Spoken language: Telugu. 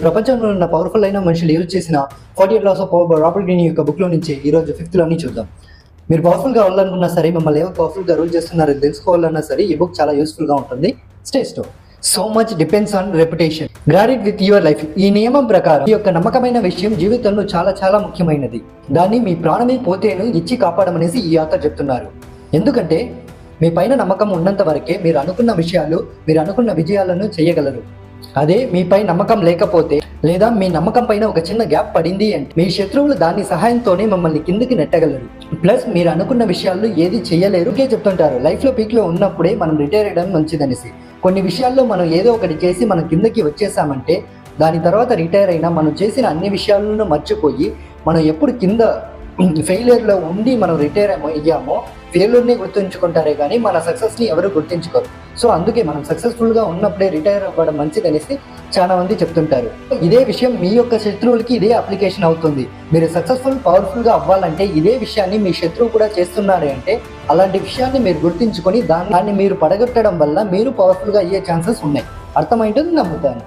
ప్రపంచంలో ఉన్న పవర్ఫుల్ అయిన మనుషులు యూజ్ చేసిన 48 లాస్ ఆఫ్ రాబర్ట్ గ్రీన్ యొక్క బుక్లో నుంచి ఈరోజు 5th లోని చూద్దాం. మీరు పవర్ఫుల్గా అవ్వాలనుకున్నా సరే, మిమ్మల్ని ఎవరు పవర్ఫుల్గా రూల్ చేస్తున్నారో తెలుసుకోవాలన్నా సరే ఈ బుక్ చాలా యూస్ఫుల్గా ఉంటుంది. Stage 2. So much depends on reputation, grad it with your life. ఈ నియమం ప్రకారం ఈ యొక్క నమ్మకమైన విషయం జీవితంలో చాలా చాలా ముఖ్యమైనది. దాన్ని మీ ప్రాణమే పోతేను ఇచ్చి కాపాడమనేసి ఈ ఆథర్ చెప్తున్నారు. ఎందుకంటే మీ పైన నమ్మకం ఉన్నంత వరకే మీరు అనుకున్న విషయాలు, మీరు అనుకున్న విజయాలను చేయగలరు. అదే మీపై నమ్మకం లేకపోతే, లేదా మీ నమ్మకం పైన ఒక చిన్న గ్యాప్ పడింది అంటే మీ శత్రువులు దాని సహాయంతోనే మిమ్మల్ని కిందికి నెట్టగలరు. ప్లస్ మీరు అనుకున్న విషయాల్లో ఏది చేయలేరు. చెప్తుంటారు లైఫ్లో పీక్లో ఉన్నప్పుడే మనం రిటైర్ అయ్యడం మంచిదనేసి. కొన్ని విషయాల్లో మనం ఏదో ఒకటి చేసి మనం కిందకి వచ్చేసామంటే దాని తర్వాత రిటైర్ అయినా మనం చేసిన అన్ని విషయాలను మర్చిపోయి మనం ఎప్పుడు కింద ఫెయిలియర్లో ఉండి మనం రిటైర్ అయ్యామో ఫెయిల్యూర్ని గుర్తుంచుకుంటారే కానీ మన సక్సెస్ని ఎవరు గుర్తించుకోరు. సో అందుకే మనం సక్సెస్ఫుల్గా ఉన్నప్పుడే రిటైర్ అవ్వడం మంచిదనేసి చాలా మంది చెప్తుంటారు. ఇదే విషయం మీ యొక్క శత్రువులకి ఇదే అప్లికేషన్ అవుతుంది. మీరు సక్సెస్ఫుల్ పవర్ఫుల్గా అవ్వాలంటే ఇదే విషయాన్ని మీ శత్రువు కూడా చేస్తున్నారు అంటే అలాంటి విషయాన్ని మీరు గుర్తించుకొని దాన్ని మీరు పడగొట్టడం వల్ల మీరు పవర్ఫుల్గా అయ్యే ఛాన్సెస్ ఉన్నాయి. అర్థమైంటుంది నమ్ముతాను.